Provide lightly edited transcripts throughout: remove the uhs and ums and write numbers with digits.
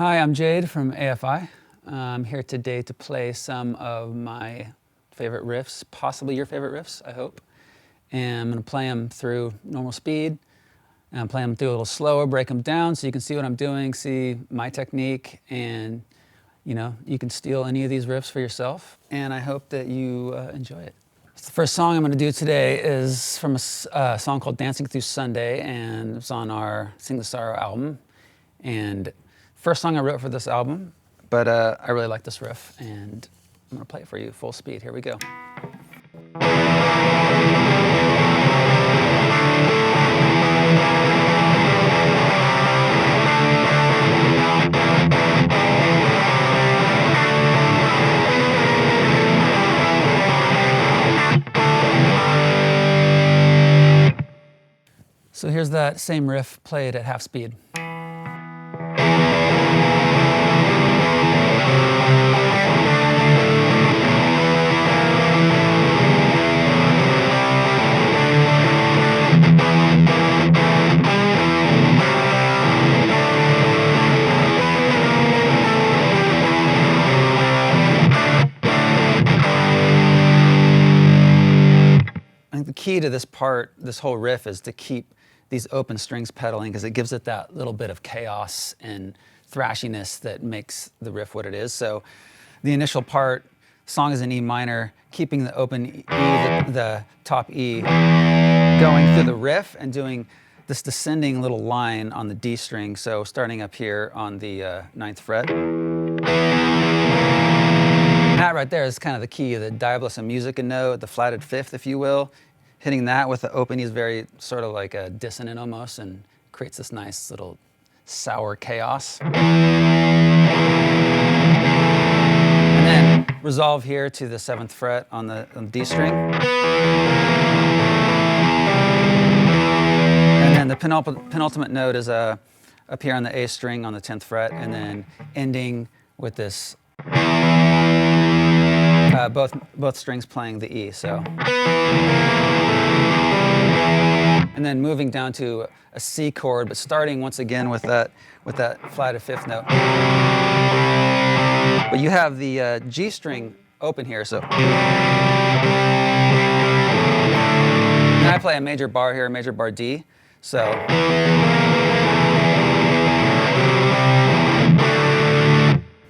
Hi, I'm Jade from AFI. I'm here today to play some of my favorite riffs, possibly your favorite riffs, I hope. And I'm going to play them through normal speed, and play them through a little slower, break them down so you can see what I'm doing, see my technique, and you can steal any of these riffs for yourself. And I hope that you enjoy it. So the first song I'm going to do today is from a song called Dancing Through Sunday, and it's on our Sing the Sorrow album. And first song I wrote for this album, but I really like this riff, and I'm gonna play it for you full speed. Here we go. So here's that same riff played at half speed. I think the key to this part, this whole riff, is to keep these open strings pedaling, because it gives it that little bit of chaos and thrashiness that makes the riff what it is. So the initial part, song is in E minor, keeping the open E, the top E, going through the riff and doing this descending little line on the D string. So starting up here on the 9th fret. That right there is kind of the key of the diabolus of music and note, the flatted fifth, if you will. Hitting that with the open E is very sort of like a dissonant almost, and creates this nice little sour chaos. And then resolve here to the 7th fret on the D string. And then the penultimate note is up here on the A string on the 10th fret, and then ending with this both strings playing the E. So, and then moving down to a C chord, but starting once again with that flatted fifth note. But you have the G string open here, so. And I play a major bar here, a major bar D. So.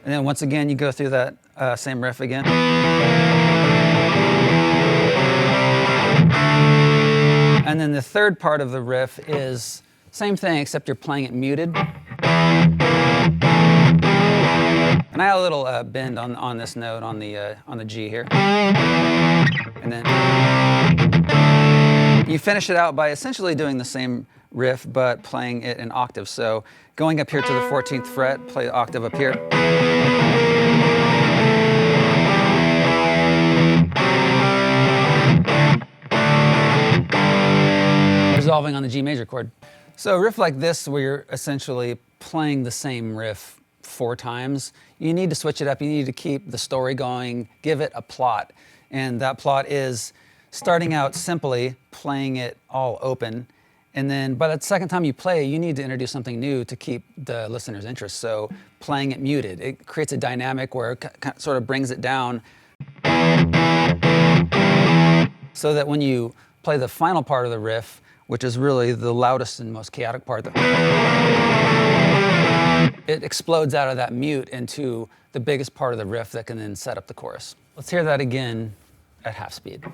And then once again, you go through that same riff again. And then the third part of the riff is same thing, except you're playing it muted. And I have a little bend on this note on the G here. And then you finish it out by essentially doing the same riff, but playing it in octaves. So going up here to the 14th fret, play the octave up here. Resolving on the G major chord. So a riff like this, where you're essentially playing the same riff 4 times, you need to switch it up. You need to keep the story going, give it a plot. And that plot is starting out simply, playing it all open, and then by the second time you play, you need to introduce something new to keep the listener's interest. So playing it muted, it creates a dynamic where it sort of brings it down, so that when you play the final part of the riff, which is really the loudest and most chaotic part, it explodes out of that mute into the biggest part of the riff that can then set up the chorus. Let's hear that again at half speed.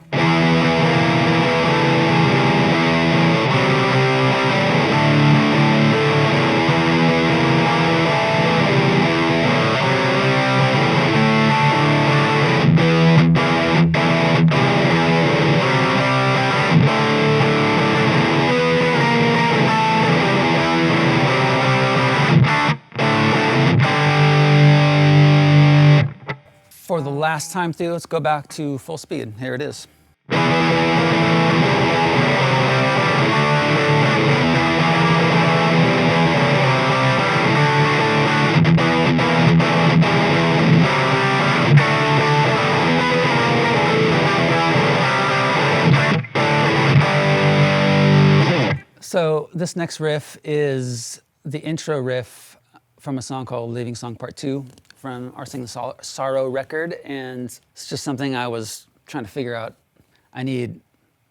For the last time through, let's go back to full speed. Here it is. So this next riff is the intro riff from a song called Leaving Song Part 2 from our Sing the Sorrow record, and it's just something I was trying to figure out. I need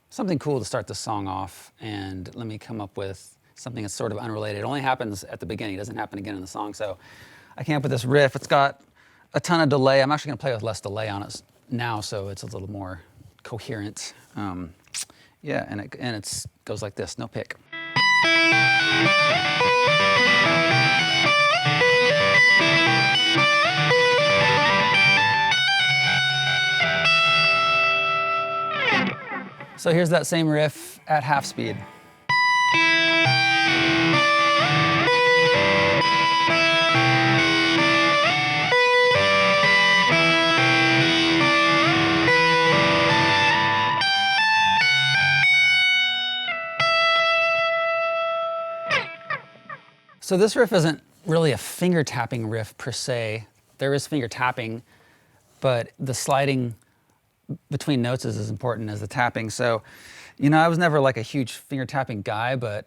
something cool to start the song off, and let me come up with something that's sort of unrelated. It only happens at the beginning, it doesn't happen again in the song, so I came up with this riff. It's got a ton of delay. I'm actually gonna play with less delay on it now, so it's a little more coherent. Yeah, and it goes like this, no pick. So here's that same riff at half speed. So this riff isn't really a finger tapping riff per se. There is finger tapping, but the sliding between notes is as important as the tapping. So, you know, I was never like a huge finger tapping guy, but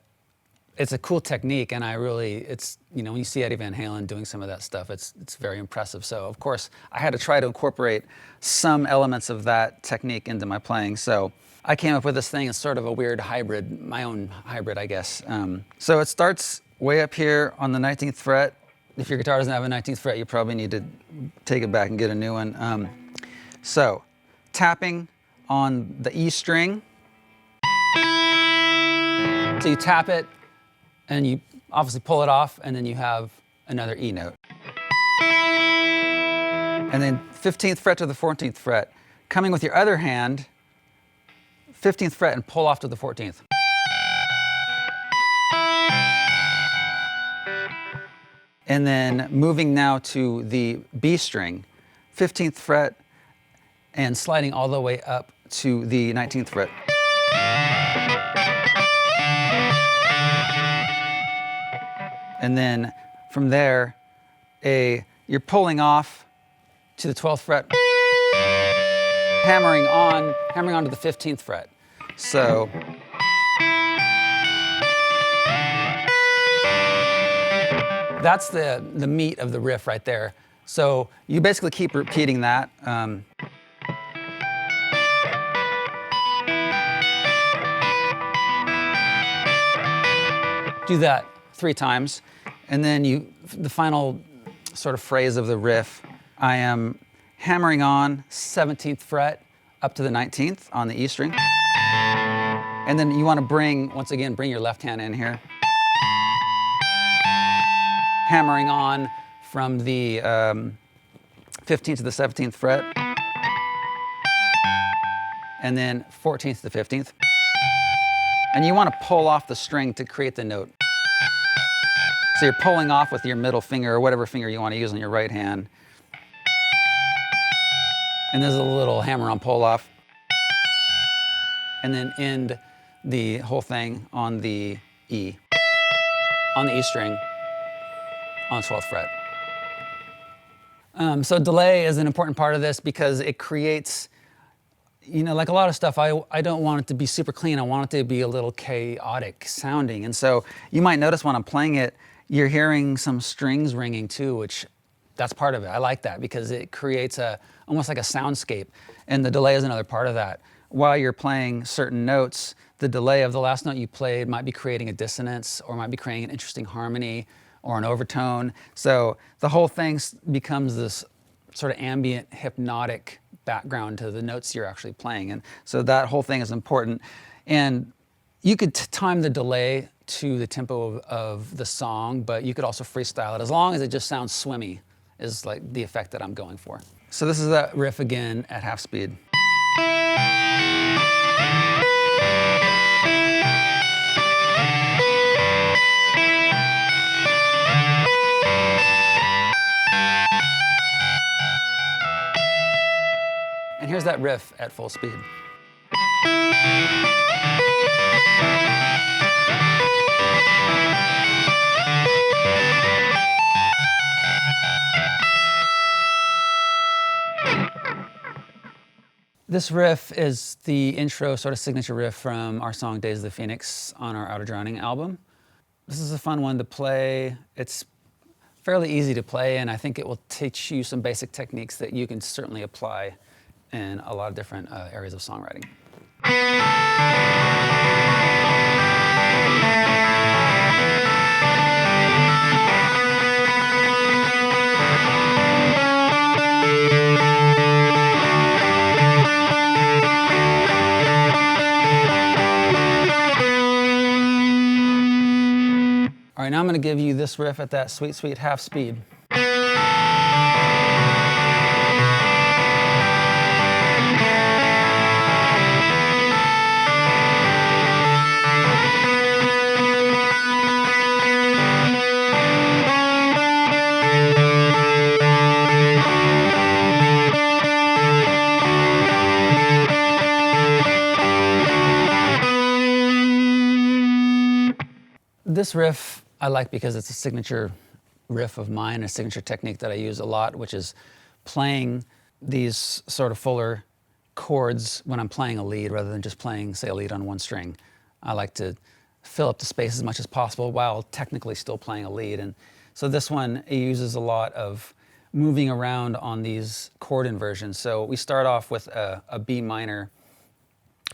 it's a cool technique, and it's, you know, when you see Eddie Van Halen doing some of that stuff, it's very impressive. So of course I had to try to incorporate some elements of that technique into my playing. So I came up with this thing. It's sort of a weird hybrid, my own hybrid, I guess. So it starts way up here on the 19th fret. If your guitar doesn't have a 19th fret, you probably need to take it back and get a new one. So tapping on the E string. So you tap it, and you obviously pull it off, and then you have another E note. And then 15th fret to the 14th fret. Coming with your other hand, 15th fret, and pull off to the 14th. And then moving now to the B string, 15th fret, and sliding all the way up to the 19th fret. And then from there, you're pulling off to the 12th fret, hammering on to the 15th fret. So that's the meat of the riff right there. So you basically keep repeating that. Do that 3 times, and then the final sort of phrase of the riff, I am hammering on 17th fret up to the 19th on the E string. And then you want to once again, bring your left hand in here. Hammering on from the 15th to the 17th fret, and then 14th to the 15th. And you want to pull off the string to create the note. So you're pulling off with your middle finger, or whatever finger you want to use on your right hand. And there's a little hammer on pull off. And then end the whole thing on the E string, on the 12th fret. So delay is an important part of this because it creates, you know, like a lot of stuff, I don't want it to be super clean. I want it to be a little chaotic sounding. And so you might notice when I'm playing it, you're hearing some strings ringing too, which that's part of it. I like that because it creates almost like a soundscape. And the delay is another part of that. While you're playing certain notes, the delay of the last note you played might be creating a dissonance, or might be creating an interesting harmony or an overtone. So the whole thing becomes this sort of ambient, hypnotic background to the notes you're actually playing. And so that whole thing is important. And you could time the delay to the tempo of the song, but you could also freestyle it, as long as it just sounds swimmy, is like the effect that I'm going for. So this is that riff again at half speed. And here's that riff at full speed. This riff is the intro, sort of signature riff from our song Days of the Phoenix on our Out of Drowning album. This is a fun one to play. It's fairly easy to play, and I think it will teach you some basic techniques that you can certainly apply in a lot of different areas of songwriting. All right, now I'm going to give you this riff at that sweet, sweet half speed. This riff I like because it's a signature riff of mine, a signature technique that I use a lot, which is playing these sort of fuller chords when I'm playing a lead rather than just playing, say, a lead on one string. I like to fill up the space as much as possible while technically still playing a lead. And so this one, it uses a lot of moving around on these chord inversions. So we start off with a B minor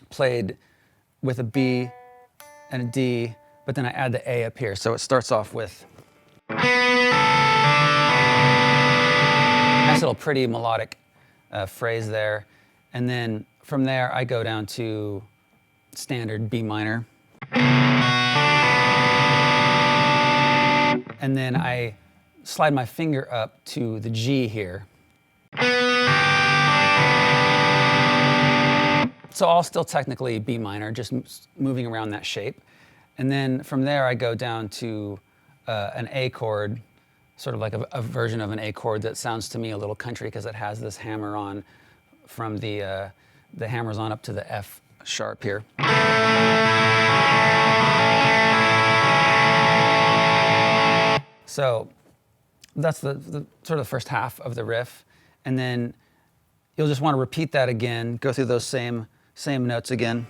played with a B and a D, but then I add the A up here. So it starts off with nice little pretty melodic phrase there. And then from there, I go down to standard B minor. And then I slide my finger up to the G here. So all still technically B minor, just moving around that shape. And then from there, I go down to an A chord, sort of like a version of an A chord that sounds to me a little country because it has this hammer on from the hammers on up to the F sharp here. So that's the sort of the first half of the riff. And then you'll just want to repeat that again, go through those same notes again.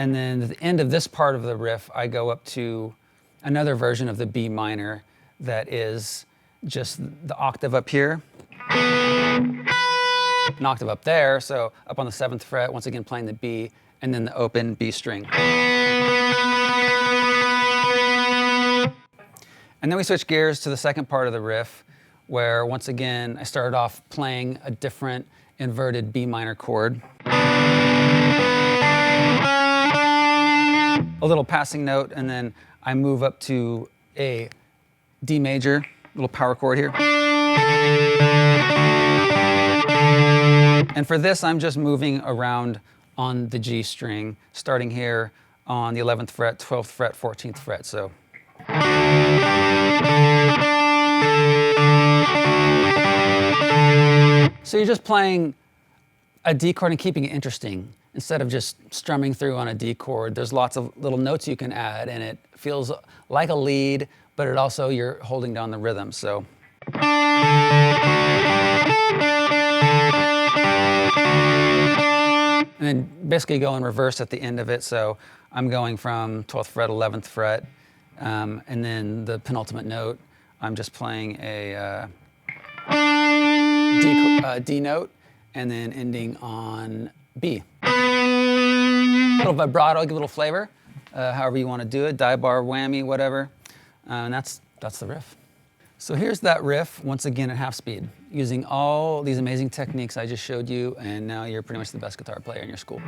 And then at the end of this part of the riff, I go up to another version of the B minor that is just the octave up here, an octave up there, so up on the 7th fret, once again playing the B, and then the open B string. And then we switch gears to the second part of the riff, where once again I started off playing a different inverted B minor chord. A little passing note, and then I move up to a D major, little power chord here. And for this, I'm just moving around on the G string, starting here on the 11th fret, 12th fret, 14th fret. So. So you're just playing a D chord and keeping it interesting. Instead of just strumming through on a D chord, there's lots of little notes you can add, and it feels like a lead, but it also, you're holding down the rhythm, so. And then basically go in reverse at the end of it, so I'm going from 12th fret, 11th fret, and then the penultimate note, I'm just playing a D note, and then ending on B. A little vibrato, give a little flavor, however you want to do it, dibar, whammy, whatever. And that's the riff. So here's that riff, once again at half speed, using all these amazing techniques I just showed you, and now you're pretty much the best guitar player in your school.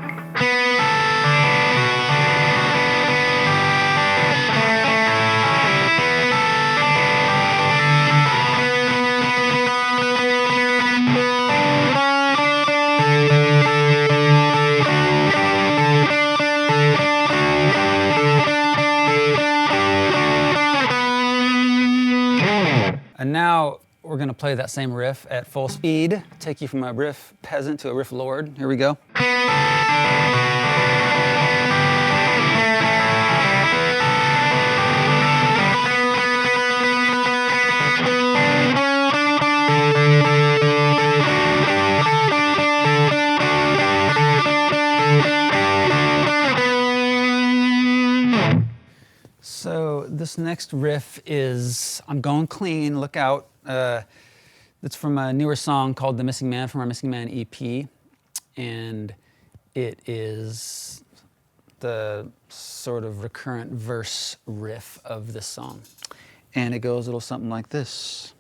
And now we're going to play that same riff at full speed, take you from a riff peasant to a riff lord. Here we go. next riff is, I'm going clean, look out. It's from a newer song called The Missing Man from our Missing Man EP. And it is the sort of recurrent verse riff of this song. And it goes a little something like this.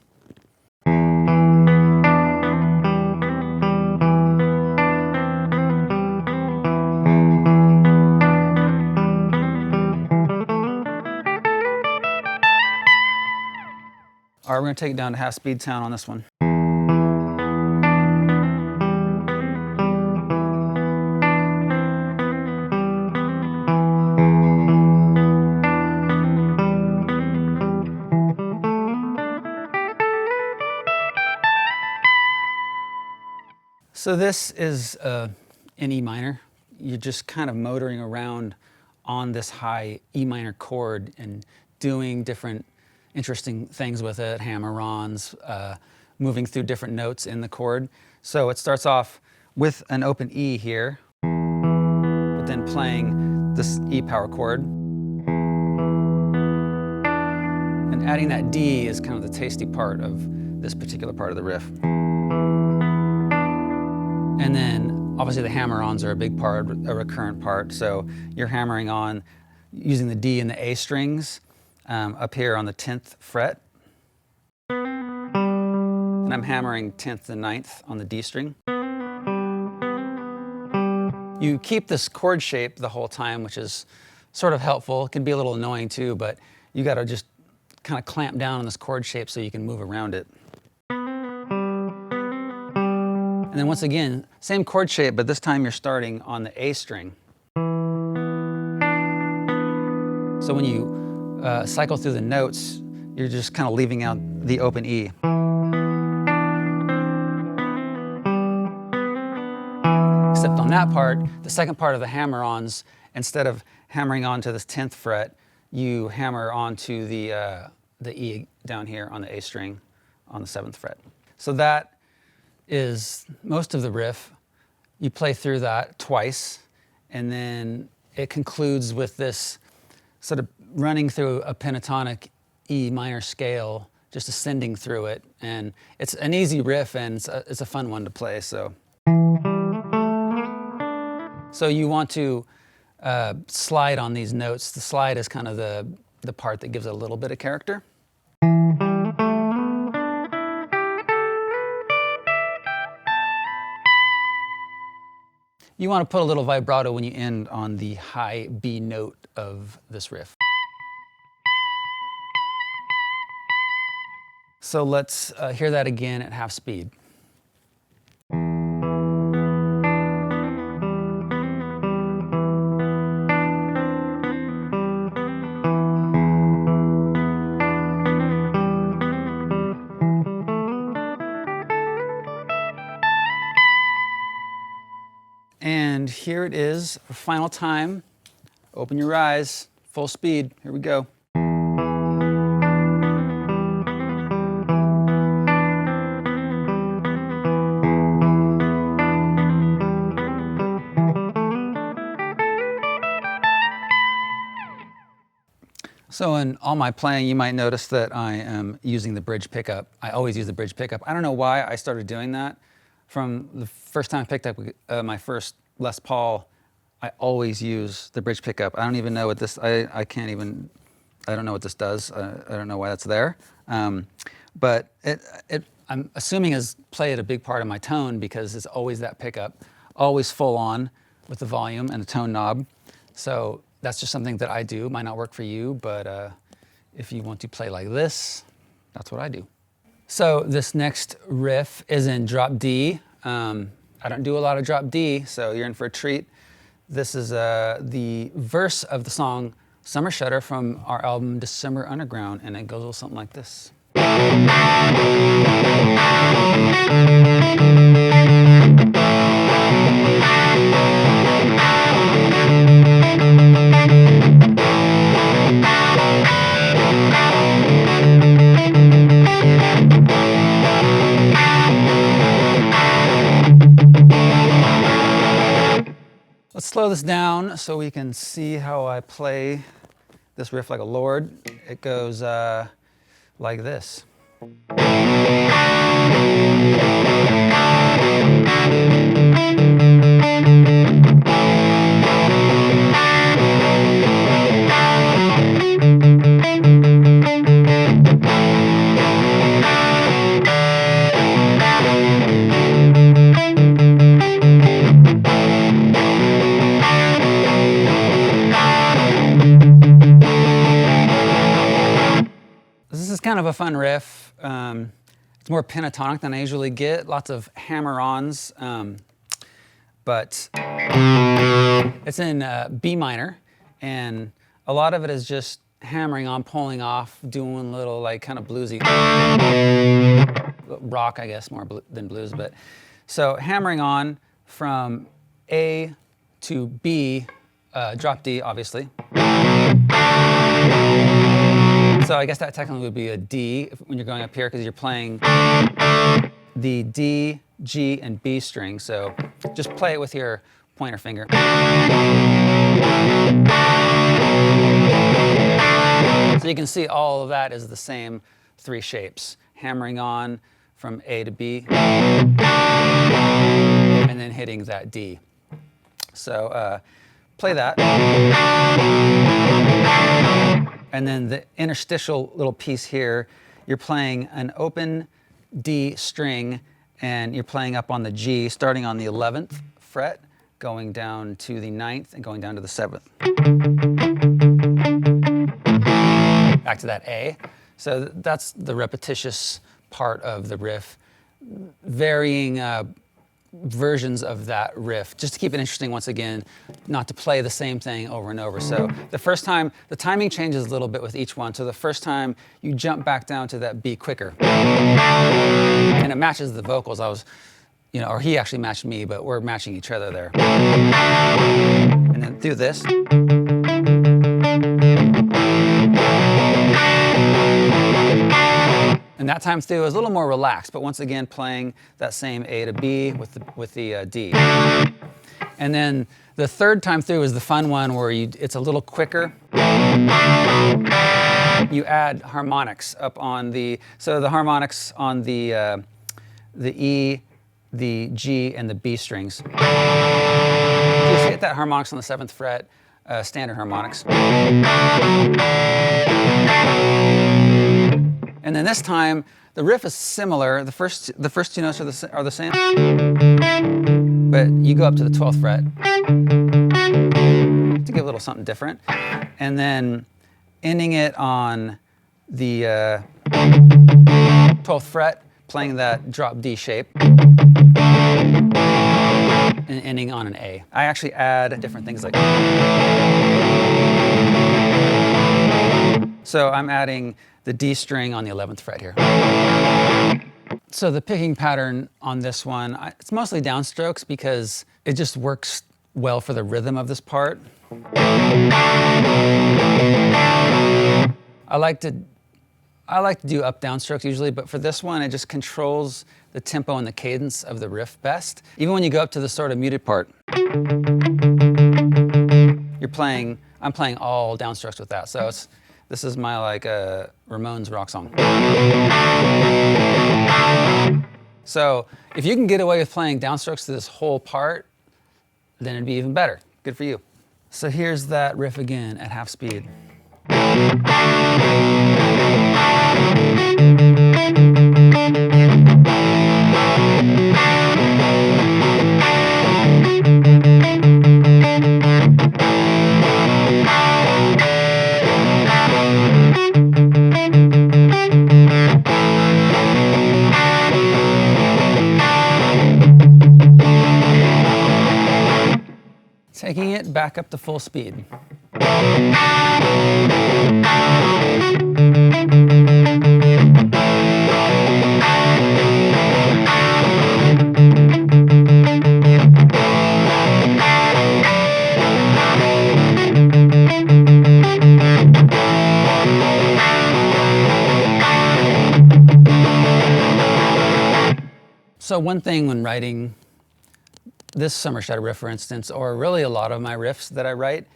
All right, we're going to take it down to half speed sound on this one. So this is in E minor. You're just kind of motoring around on this high E minor chord and doing different interesting things with it, hammer-ons, moving through different notes in the chord. So it starts off with an open E here, but then playing this E power chord. And adding that D is kind of the tasty part of this particular part of the riff. And then obviously the hammer-ons are a big part, a recurrent part. So you're hammering on using the D and the A strings up here on the 10th fret. And I'm hammering 10th and 9th on the D string. You keep this chord shape the whole time, which is sort of helpful. It can be a little annoying too, but you got to just kind of clamp down on this chord shape so you can move around it. And then once again, same chord shape, but this time you're starting on the A string. So when you cycle through the notes, you're just kind of leaving out the open E. Except on that part, the second part of the hammer-ons, instead of hammering onto this 10th fret, you hammer onto the E down here on the A string on the 7th fret. So that is most of the riff. You play through that twice, and then it concludes with this sort of running through a pentatonic E minor scale, just ascending through it. And it's an easy riff, and it's a fun one to play. So you want to slide on these notes. The slide is kind of the part that gives it a little bit of character. You want to put a little vibrato when you end on the high B note of this riff. So let's hear that again at half speed. And here it is, for final time. Open your eyes, full speed, here we go. So in all my playing, you might notice that I am using the bridge pickup. I always use the bridge pickup. I don't know why I started doing that. From the first time I picked up my first Les Paul, I always use the bridge pickup. I don't even know what this, I don't know what this does. I don't know why that's there. But I'm assuming has played a big part of my tone because it's always that pickup, always full on with the volume and the tone knob. So that's just something that I do. Might not work for you, but if you want to play like this, that's what I do. So this next riff is in drop D. I don't do a lot of drop D, so you're in for a treat. This is the verse of the song Summer Shudder from our album December Underground, and it goes a little something like this. Let's slow this down so we can see how I play this riff like a lord. It goes like this. This is kind of a fun riff. It's more pentatonic than I usually get, lots of hammer-ons, but it's in B minor, and a lot of it is just hammering on, pulling off, doing little like kind of bluesy rock, I guess, more than blues. But so hammering on from A to B, drop D, obviously. So I guess that technically would be a D when you're going up here, because you're playing the D, G, and B string. So just play it with your pointer finger. So you can see all of that is the same three shapes. Hammering on from A to B, and then hitting that D. So play that. And then the interstitial little piece here, you're playing an open D string, and you're playing up on the G, starting on the 11th fret, going down to the 9th, and going down to the 7th. Back to that A. So that's the repetitious part of the riff. Varying versions of that riff, just to keep it interesting once again, not to play the same thing over and over. So the first time, the timing changes a little bit with each one. So the first time you jump back down to that B quicker. And it matches the vocals. I was, or he actually matched me, but we're matching each other there. And then do this. And that time through is a little more relaxed, but once again playing that same A to B with the D. And then the third time through is the fun one where it's a little quicker. You add harmonics up on so the harmonics on the E, the G, and the B strings. Just hit that harmonics on the 7th fret, standard harmonics. And then this time, the riff is similar. The first two notes are the same, but you go up to the 12th fret to give a little something different, and then ending it on the 12th fret, playing that drop D shape, and ending on an A. I actually add different things like so I'm adding the D string on the 11th fret here. So the picking pattern on this one, it's mostly downstrokes because it just works well for the rhythm of this part. I like to do up downstrokes usually, but for this one, it just controls the tempo and the cadence of the riff best. Even when you go up to the sort of muted part, I'm playing all downstrokes with that. So this is my Ramones rock song. So if you can get away with playing downstrokes to this whole part, then it'd be even better. Good for you. So here's that riff again at half speed. Taking it back up to full speed. So one thing when writing this Summer Shudder riff, for instance, or really a lot of my riffs that I write,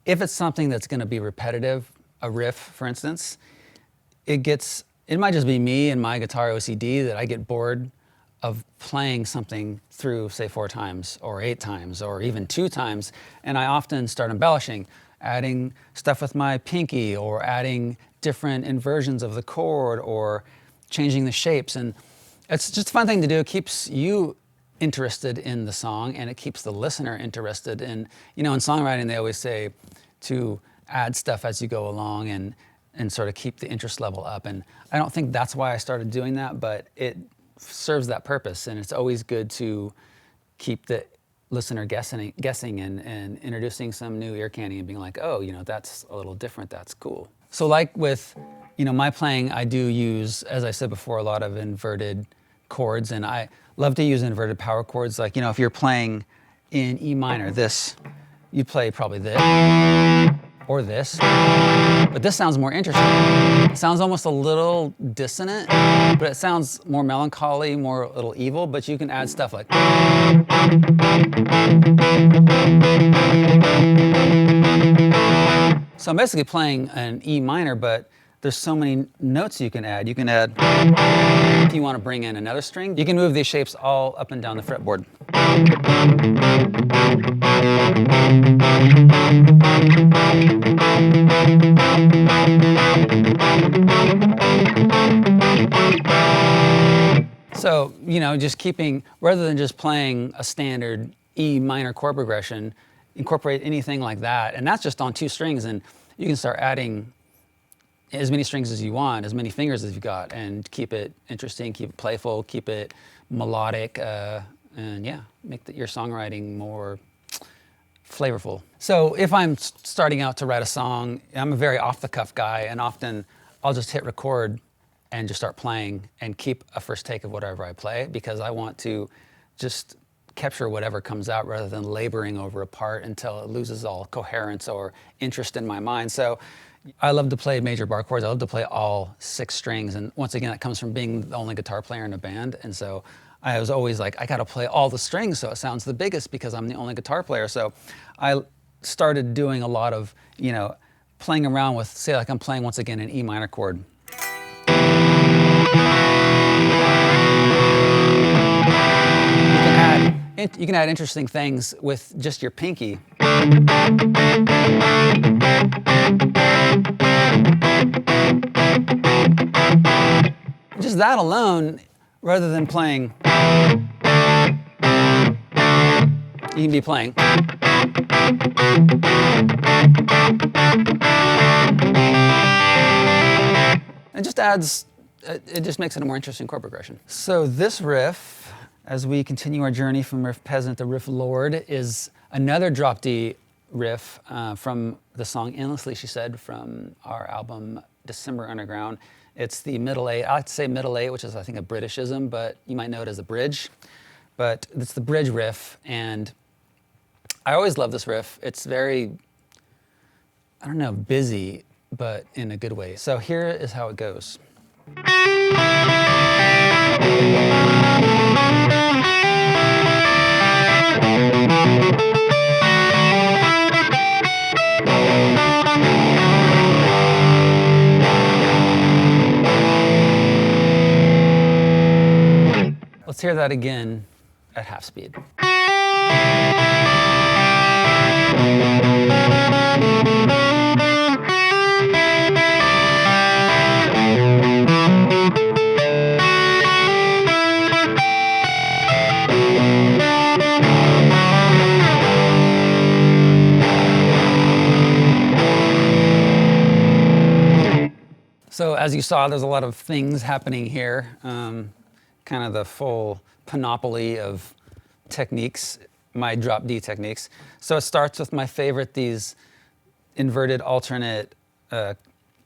if it's something that's going to be repetitive, a riff, for instance, it might just be me and my guitar OCD that I get bored of playing something through, say, 4 times or 8 times or even 2 times, and I often start embellishing, adding stuff with my pinky or adding different inversions of the chord or changing the shapes. And it's just a fun thing to do. It keeps you interested in the song and it keeps the listener interested in, in songwriting they always say to add stuff as you go along and sort of keep the interest level up. And I don't think that's why I started doing that, but it serves that purpose. And it's always good to keep the listener guessing and introducing some new ear candy and being like, oh, that's a little different, that's cool. So like with, my playing, I do use, as I said before, a lot of inverted chords, and I love to use inverted power chords. Like, if you're playing in E minor, you'd play probably this or this, but this sounds more interesting. It sounds almost a little dissonant, but it sounds more melancholy, more a little evil, but you can add stuff like. So I'm basically playing an E minor, but there's so many notes you can add. You can add, if you want to bring in another string, you can move these shapes all up and down the fretboard. So, just rather than just playing a standard E minor chord progression, incorporate anything like that. And that's just on 2 strings, and you can start adding as many strings as you want, as many fingers as you've got, and keep it interesting, keep it playful, keep it melodic, and yeah, make your songwriting more flavorful. So if I'm starting out to write a song, I'm a very off-the-cuff guy, and often I'll just hit record and just start playing and keep a first take of whatever I play, because I want to just capture whatever comes out rather than laboring over a part until it loses all coherence or interest in my mind. So I love to play major bar chords. I love to play all 6 strings. And once again, that comes from being the only guitar player in a band. And so I was always like, I got to play all the strings so it sounds the biggest because I'm the only guitar player. So I started doing a lot of, playing around with, say, like I'm playing once again an E minor chord. You can add interesting things with just your pinky. Just that alone, rather than playing, you can be playing. It just adds, it just makes it a more interesting chord progression. So this riff, as we continue our journey from riff peasant to riff lord, is another drop D riff from the song Endlessly, She Said, from our album December Underground. It's the middle 8. I like to say middle 8, which is I think a Britishism, but you might know it as a bridge. But it's the bridge riff, and I always love this riff. It's very, I don't know, busy, but in a good way. So here is how it goes. Let's hear that again at half speed. So as you saw, there's a lot of things happening here. Kind of the full panoply of techniques, my drop D techniques. So it starts with my favorite, these inverted alternate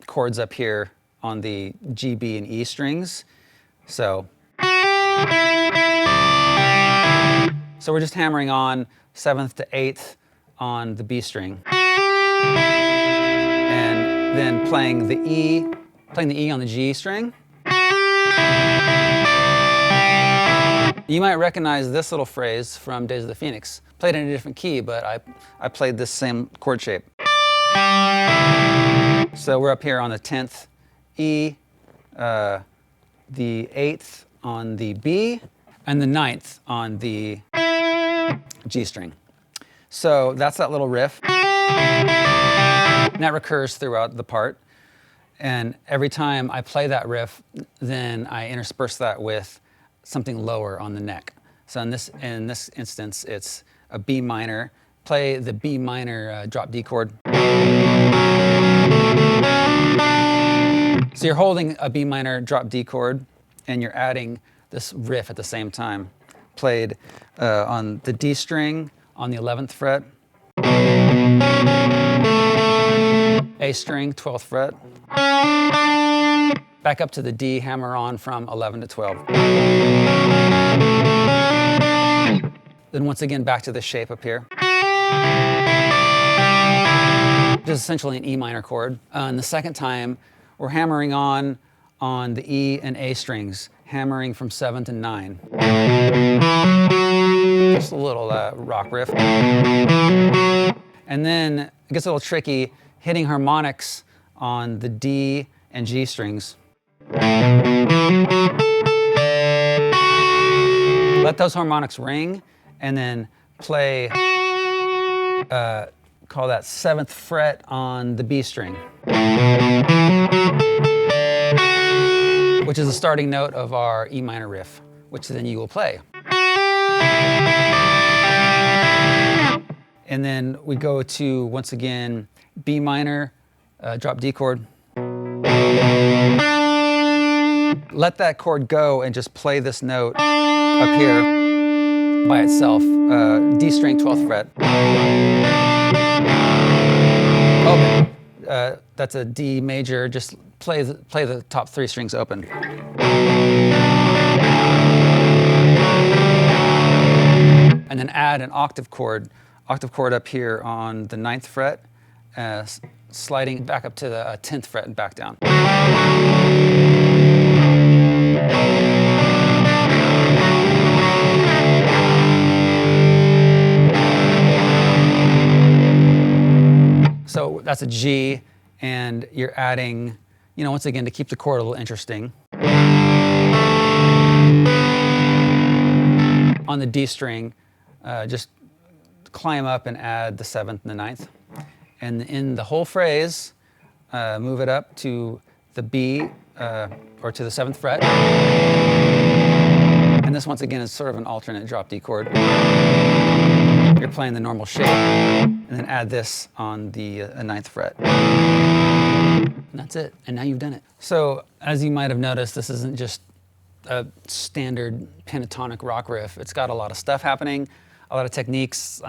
chords up here on the G, B, and E strings. So we're just hammering on 7th to 8th on the B string. And then playing the E on the G string. You might recognize this little phrase from Days of the Phoenix. Played in a different key, but I played this same chord shape. So we're up here on the 10th E, the 8th on the B, and the 9th on the G string. So that's that little riff. And that recurs throughout the part. And every time I play that riff, then I intersperse that with something lower on the neck. So in this instance, it's a B minor. Play the B minor drop D chord. So you're holding a B minor drop D chord, and you're adding this riff at the same time. Played on the D string on the 11th fret, A string, 12th fret, back up to the D, hammer on from 11 to 12. Then once again back to the shape up here, which is essentially an E minor chord. And the second time, we're hammering on the E and A strings, hammering from 7 to 9. Just a little rock riff. And then it gets a little tricky, hitting harmonics on the D and G strings. Let those harmonics ring, and then play, call that 7th fret on the B string, which is the starting note of our E minor riff, which then you will play. And then we go to, once again, B minor, drop D chord. Let that chord go and just play this note up here by itself, D string, 12th fret. Open. That's a D major, just play the top 3 strings open. And then add an octave chord up here on the 9th fret, sliding back up to the 10th fret and back down. So that's a G, and you're adding, once again, to keep the chord a little interesting. On the D string, just climb up and add the 7th and the 9th. And in the whole phrase, move it up to the B, or to the 7th fret. And this, once again, is sort of an alternate drop D chord. You're playing the normal shape, and then add this on the 9th fret. And that's it, and now you've done it. So, as you might have noticed, this isn't just a standard pentatonic rock riff. It's got a lot of stuff happening, a lot of techniques,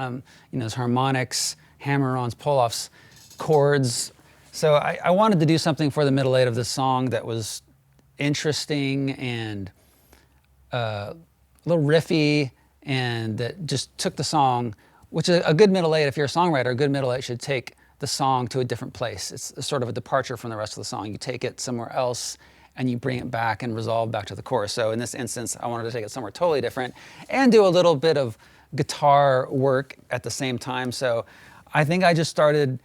there's harmonics, hammer-ons, pull-offs, chords. So I wanted to do something for the middle 8 of this song that was interesting and a little riffy, and that just took the song, which is a good middle 8. If you're a songwriter, a good middle 8 should take the song to a different place. It's sort of a departure from the rest of the song. You take it somewhere else and you bring it back and resolve back to the chorus. So in this instance, I wanted to take it somewhere totally different and do a little bit of guitar work at the same time. So I think I just started,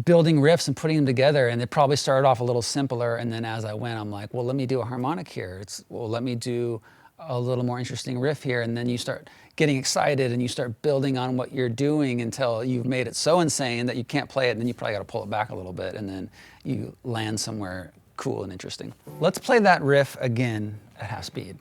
building riffs and putting them together, and it probably started off a little simpler, and then as I went, I'm like, well, let me do a harmonic here. Let me do a little more interesting riff here, and then you start getting excited and you start building on what you're doing until you've made it so insane that you can't play it, and then you probably got to pull it back a little bit, and then you land somewhere cool and interesting. Let's play that riff again at half speed.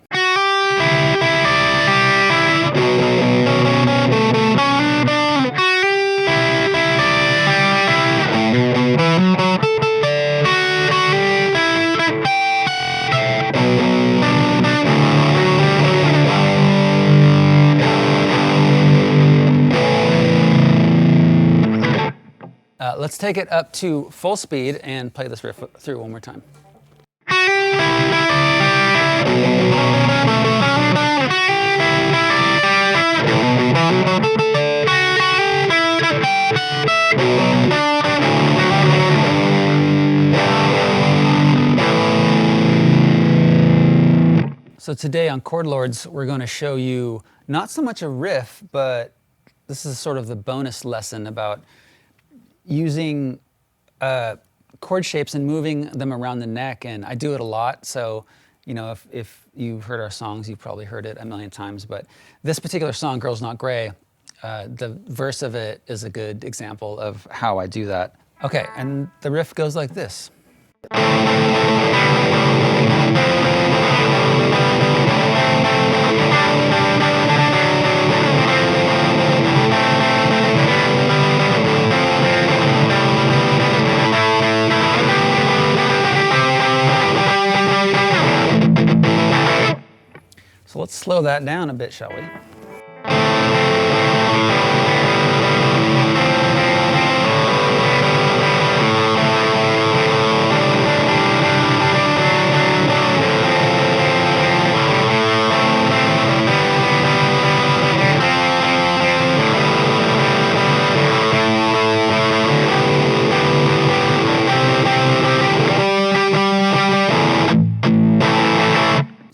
Let's take it up to full speed and play this riff through one more time. So today on Chord Lords, we're going to show you not so much a riff, but this is sort of the bonus lesson about using chord shapes and moving them around the neck, and I do it a lot. So, you know, if you've heard our songs, you've probably heard it a million times, but this particular song, Girls Not Gray, the verse of it is a good example of how I do that. Okay, and the riff goes like this. So let's slow that down a bit, shall we?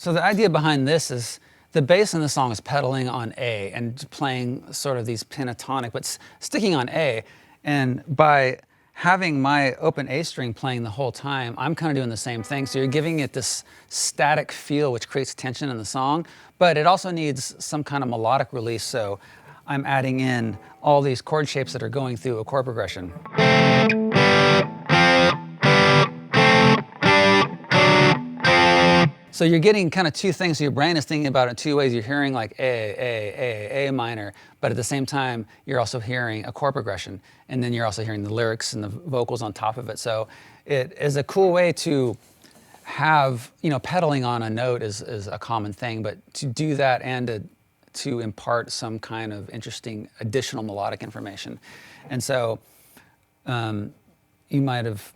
So the idea behind this is the bass in the song is pedaling on A and playing sort of these pentatonic, but sticking on A. And by having my open A string playing the whole time, I'm kind of doing the same thing. So you're giving it this static feel, which creates tension in the song, but it also needs some kind of melodic release. So I'm adding in all these chord shapes that are going through a chord progression. So you're getting kind of two things. So your brain is thinking about it in two ways. You're hearing like A minor, but at the same time, you're also hearing a chord progression. And then you're also hearing the lyrics and the vocals on top of it. So it is a cool way to have, you know, pedaling on a note is a common thing, but to do that and to impart some kind of interesting additional melodic information. And so you might have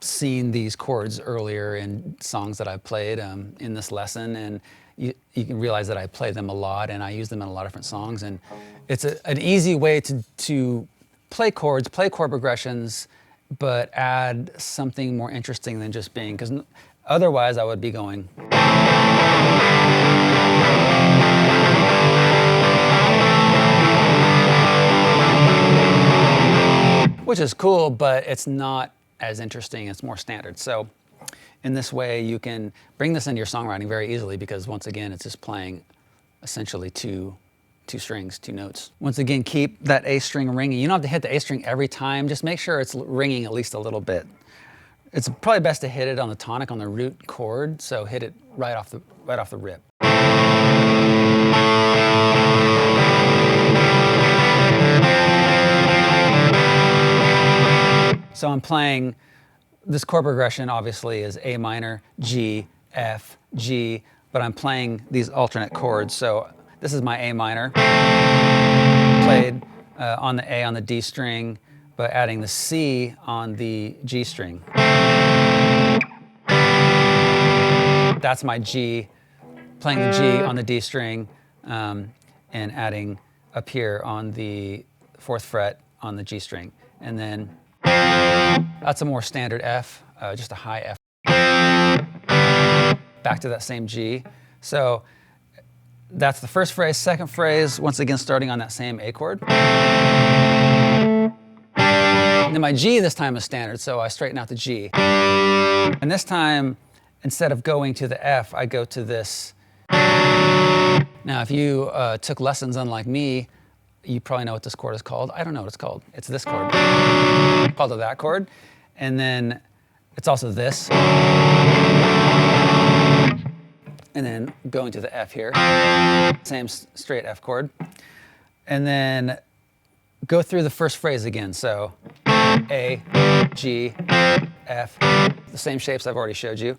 seen these chords earlier in songs that I've played in this lesson, and you can realize that I play them a lot and I use them in a lot of different songs, and it's an easy way to play chords, play chord progressions, but add something more interesting than just being, because otherwise I would be going. Which is cool, but it's not as interesting, it's more standard. So in this way, you can bring this into your songwriting very easily because once again, it's just playing essentially two strings, two notes. Once again, keep that A string ringing. You don't have to hit the A string every time, just make sure it's ringing at least a little bit. It's probably best to hit it on the tonic on the root chord, so hit it right off the rip. So I'm playing, this chord progression obviously is A minor, G, F, G, but I'm playing these alternate chords. So this is my A minor, played on the A on the D string, but adding the C on the G string. That's my G, playing the G on the D string, and adding up here on the 4th fret on the G string. And then that's a more standard F, just a high F. Back to that same G. So that's the first phrase. Second phrase, once again, starting on that same A chord. And then my G this time is standard, so I straighten out the G. And this time, instead of going to the F, I go to this. Now, if you took lessons unlike me, you probably know what this chord is called. I don't know what it's called. It's this chord. Called it that chord. And then it's also this. And then going to the F here. Same straight F chord. And then go through the first phrase again. So A, G, F, the same shapes I've already showed you.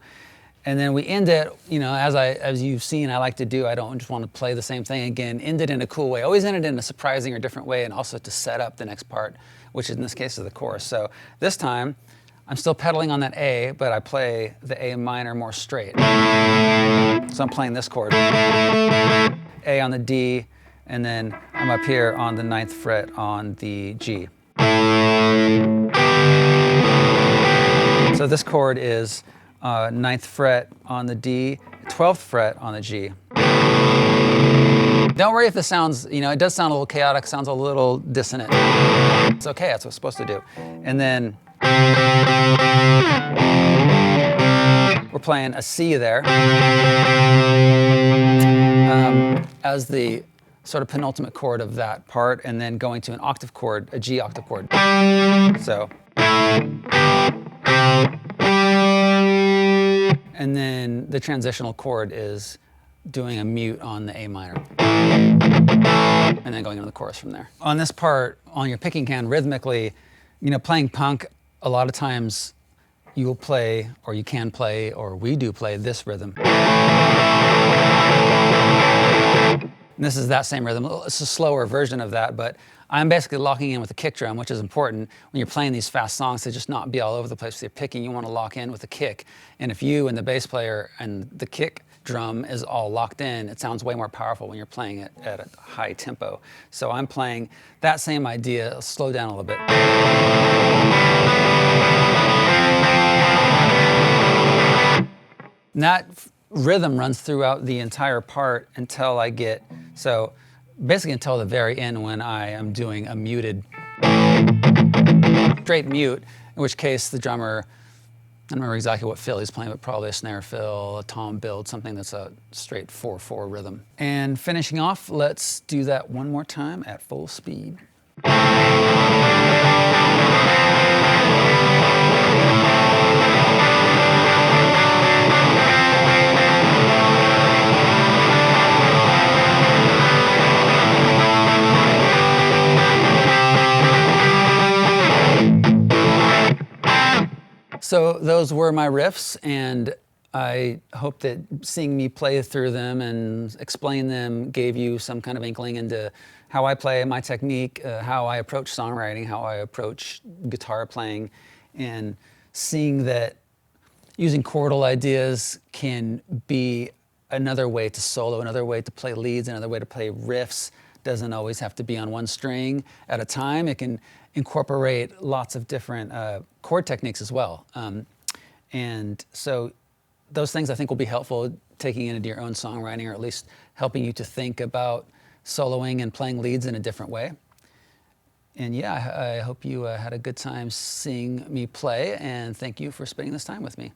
And then we end it, you know, as you've seen, I like to do. I don't just want to play the same thing again. End it in a cool way. Always end it in a surprising or different way, and also to set up the next part, which in this case is the chorus. So this time, I'm still pedaling on that A, but I play the A minor more straight. So I'm playing this chord. A on the D, and then I'm up here on the 9th fret on the G. So this chord is 9th fret on the D, 12th fret on the G. Don't worry if this sounds, it does sound a little chaotic, sounds a little dissonant. It's okay, that's what it's supposed to do. And then we're playing a C there as the sort of penultimate chord of that part, and then going to an octave chord, a G octave chord. So. And then the transitional chord is doing a mute on the A minor. And then going into the chorus from there. On this part, on your picking can, rhythmically, playing punk, a lot of times you will play, or you can play, or we do play this rhythm. And this is that same rhythm. It's a slower version of that, but I'm basically locking in with the kick drum, which is important when you're playing these fast songs to just not be all over the place with your picking. You want to lock in with the kick. And if you and the bass player and the kick drum is all locked in, it sounds way more powerful when you're playing it at a high tempo. So I'm playing that same idea, slow down a little bit. And that rhythm runs throughout the entire part until I get, so basically until the very end when I am doing a muted, straight mute, in which case the drummer, I don't remember exactly what fill he's playing, but probably a snare fill, a tom build, something that's a straight 4/4 rhythm. And finishing off, let's do that one more time at full speed. So those were my riffs, and I hope that seeing me play through them and explain them gave you some kind of inkling into how I play, my technique, how I approach songwriting, how I approach guitar playing, and seeing that using chordal ideas can be another way to solo, another way to play leads, another way to play riffs. Doesn't always have to be on one string at a time. It can incorporate lots of different chord techniques as well. And so those things I think will be helpful taking it into your own songwriting, or at least helping you to think about soloing and playing leads in a different way. And yeah, I hope you had a good time seeing me play, and thank you for spending this time with me.